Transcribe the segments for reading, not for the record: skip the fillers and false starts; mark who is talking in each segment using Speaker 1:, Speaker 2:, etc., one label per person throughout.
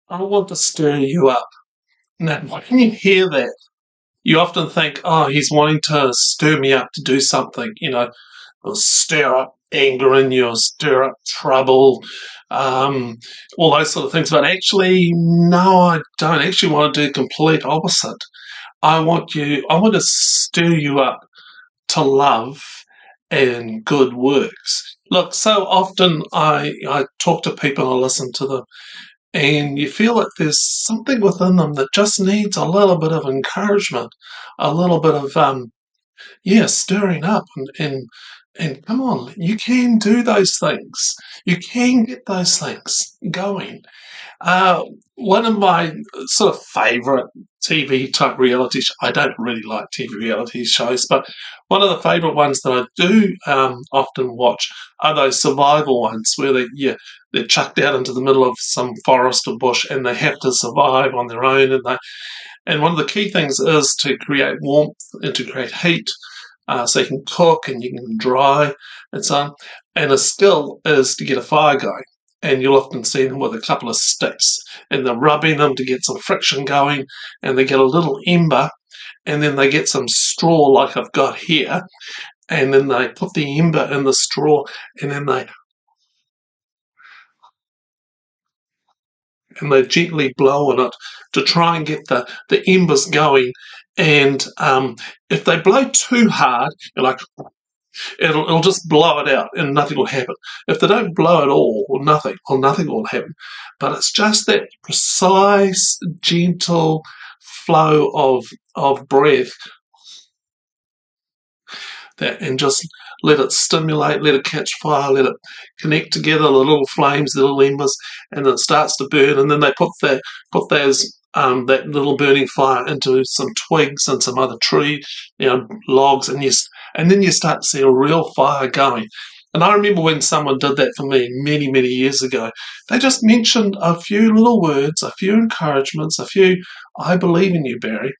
Speaker 1: I want to stir you up. Now, when you hear that, you often think, oh, he's wanting to stir me up to do something, or stir up anger in you, or stir up trouble, um, all those sort of things. But actually, no, I don't actually want to do the complete opposite. I want to stir you up to love and good works. Look, so often I talk to people, I listen to them, and you feel like there's something within them that just needs a little bit of encouragement, a little bit of stirring up, and come on, you can do those things. You can get those things going. Uh, One of my sort of favourite TV type reality I don't really like TV reality shows, but one of the favourite ones that I do often watch are those survival ones where they're chucked out into the middle of some forest or bush and they have to survive on their own. And one of the key things is to create warmth and to create heat, so you can cook and you can dry and so on. And a skill is to get a fire going. And you'll often see them with a couple of sticks, and they're rubbing them to get some friction going, and they get a little ember, and then they get some straw like I've got here, and then they put the ember in the straw, and then they gently blow on it to try and get the embers going. And if they blow too hard, you're like, it'll just blow it out and nothing will happen. If they don't blow at all, nothing will happen. But it's just that precise, gentle flow of breath that, and just let it stimulate, let it catch fire, let it connect together, the little flames, the little embers, and then it starts to burn. And then they put those that little burning fire into some twigs and some other tree, logs, and then you start to see a real fire going. And I remember when someone did that for me many, many years ago, they just mentioned a few little words, a few encouragements, a few, I believe in you, Barry.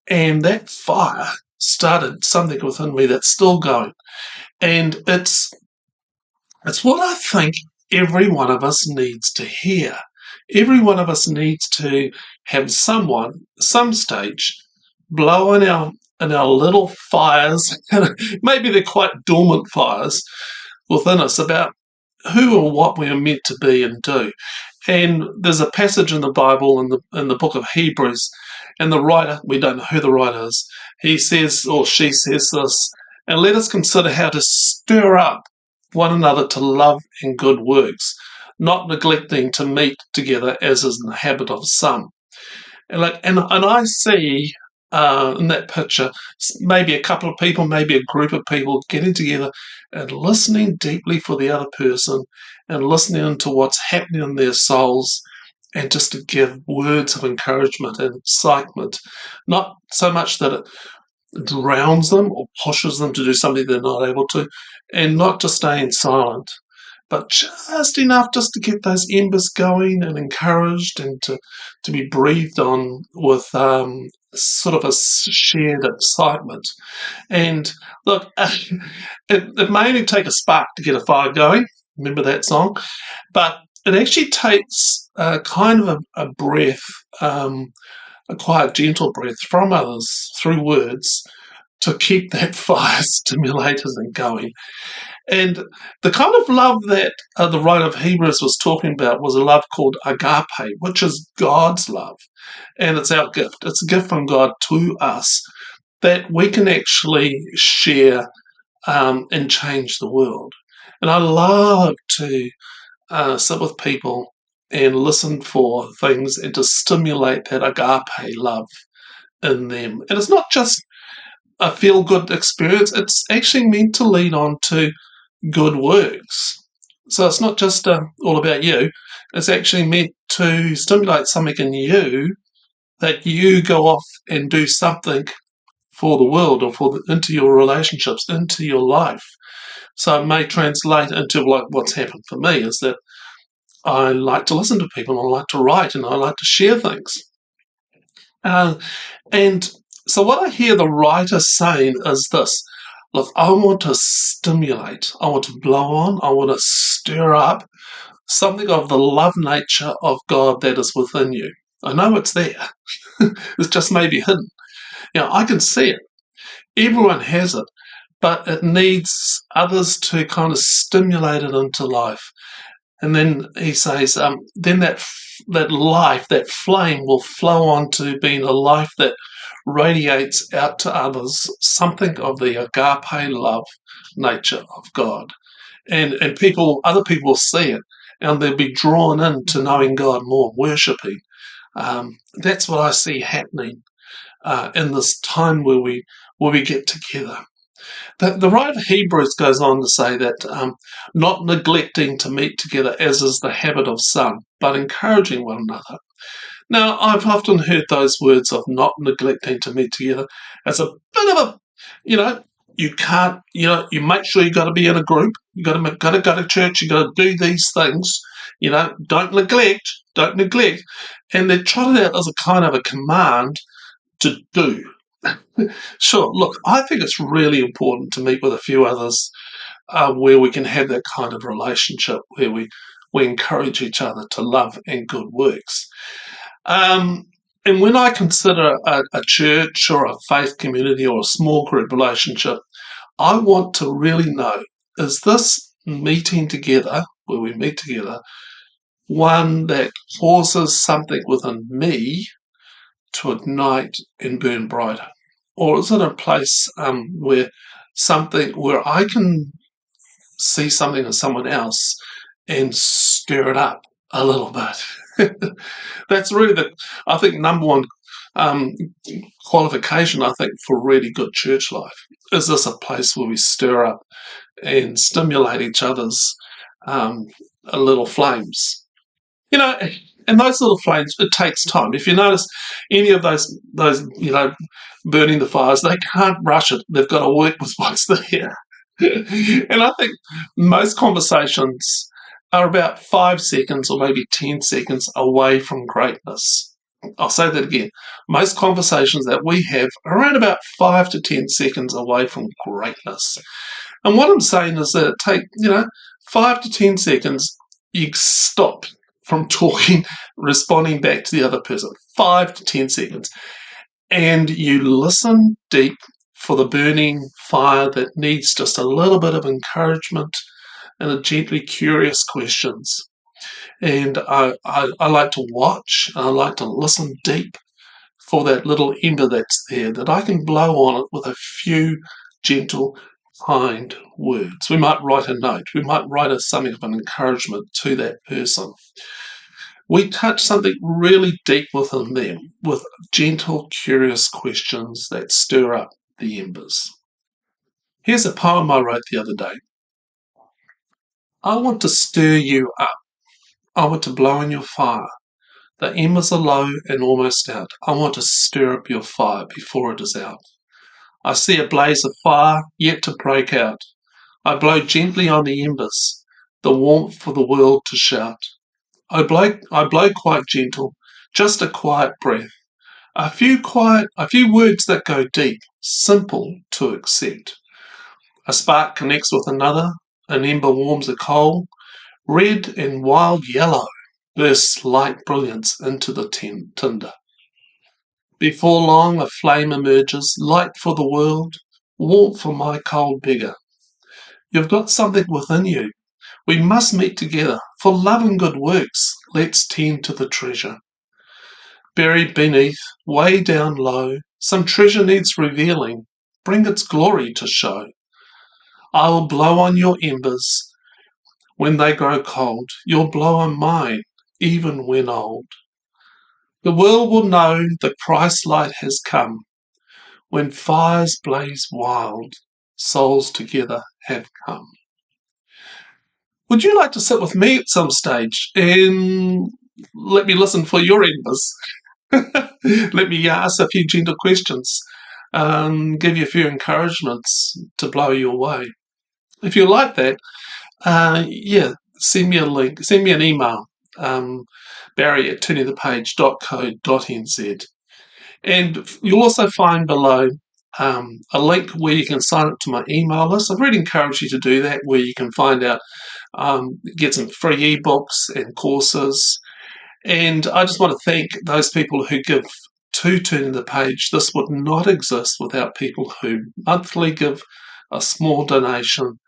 Speaker 1: And that fire started something within me that's still going. And it's what I think every one of us needs to hear. Every one of us needs to have someone, some stage, blow in our little fires. Maybe they're quite dormant fires within us about who or what we are meant to be and do. And there's a passage in the Bible in the book of Hebrews, and the writer, we don't know who the writer is, he says or she says this, and let us consider how to stir up one another to love and good works, not neglecting to meet together as is in the habit of some. And I see in that picture maybe a couple of people, maybe a group of people getting together and listening deeply for the other person and listening to what's happening in their souls, and just to give words of encouragement and excitement, not so much that it drowns them or pushes them to do something they're not able to, and not to stay silent, but just enough just to get those embers going and encouraged, and to be breathed on with sort of a shared excitement. And look, it may only take a spark to get a fire going. Remember that song? But it actually takes kind of a breath, a quiet, gentle breath from others through words to keep that fire stimulated and going. And the kind of love that the writer of Hebrews was talking about was a love called agape, which is God's love. And it's our gift. It's a gift from God to us that we can actually share and change the world. And I love to sit with people and listen for things and to stimulate that agape love in them. And it's not just a feel good experience, it's actually meant to lead on to good works. So it's not just all about you, it's actually meant to stimulate something in you that you go off and do something for the world or into your relationships, into your life. So it may translate into like what's happened for me is that I like to listen to people, I like to write, and I like to share things. Uh, and so what I hear the writer saying is this: look, I want to stimulate, I want to blow on, I want to stir up something of the love nature of God that is within you. I know it's there. It's just maybe hidden. I can see it. Everyone has it, but it needs others to kind of stimulate it into life. And then he says, then that life, that flame will flow on to being a life that radiates out to others something of the agape love nature of God. And other people will see it, and they'll be drawn into knowing God more, worshipping. That's what I see happening in this time where we get together. The writer of Hebrews goes on to say that not neglecting to meet together as is the habit of some, but encouraging one another. Now, I've often heard those words of not neglecting to meet together as a bit of a, you can't, you make sure you got to be in a group, you got to go to church, you got to do these things, don't neglect, and they're trotted out as a kind of a command to do. Sure, look, I think it's really important to meet with a few others where we can have that kind of relationship where we encourage each other to love and good works. And when I consider a church or a faith community or a small group relationship, I want to really know, is this meeting together, where we meet together, one that causes something within me to ignite and burn brighter? Or is it a place where I can see something in someone else and stir it up a little bit? That's really I think, number one qualification, I think, for really good church life. Is this a place where we stir up and stimulate each other's little flames? And those little flames, it takes time. If you notice any of those, burning the fires, they can't rush it. They've got to work with what's there. And I think most conversations are about 5 seconds or maybe 10 seconds away from greatness. I'll say that again. Most conversations that we have are around about 5 to 10 seconds away from greatness. And what I'm saying is that it takes, 5 to 10 seconds, you stop from talking, responding back to the other person. 5 to 10 seconds. And you listen deep for the burning fire that needs just a little bit of encouragement and a gently curious questions. And I like to watch, and I like to listen deep for that little ember that's there, that I can blow on it with a few gentle, kind words. We might write a note. We might write something of an encouragement to that person. We touch something really deep within them with gentle, curious questions that stir up the embers. Here's a poem I wrote the other day. I want to stir you up. I want to blow in your fire. The embers are low and almost out. I want to stir up your fire before it is out. I see a blaze of fire yet to break out. I blow gently on the embers, the warmth for the world to shout. I blow quite gentle, just a quiet breath. A few words that go deep, simple to accept. A spark connects with another, an ember warms a coal. Red and wild yellow bursts light brilliance into the tinder. Before long a flame emerges, light for the world, warmth for my cold beggar. You've got something within you. We must meet together. For love and good works, let's tend to the treasure. Buried beneath, way down low, some treasure needs revealing. Bring its glory to show. I will blow on your embers when they grow cold. You'll blow on mine, even when old. The world will know the Christ light has come. When fires blaze wild, souls together have come. Would you like to sit with me at some stage and let me listen for your embers? Let me ask a few gentle questions, give you a few encouragements to blow your way. If you like that, send me a link, send me an email, barry@turningthepage.co.nz. And you'll also find below a link where you can sign up to my email list. I'd really encourage you to do that, where you can find out get some free ebooks and courses. And I just want to thank those people who give to Turning the Page. This would not exist without people who monthly give a small donation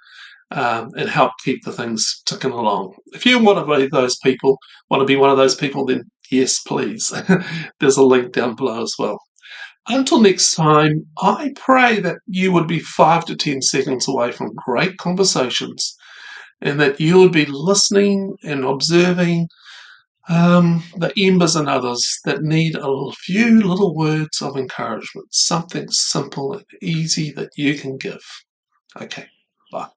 Speaker 1: and help keep the things ticking along. If you want to be those people, then yes, please. There's a link down below as well. Until next time, I pray that you would be 5 to 10 seconds away from great conversations and that you would be listening and observing the embers and others that need a few little words of encouragement, something simple and easy that you can give. Okay, bye.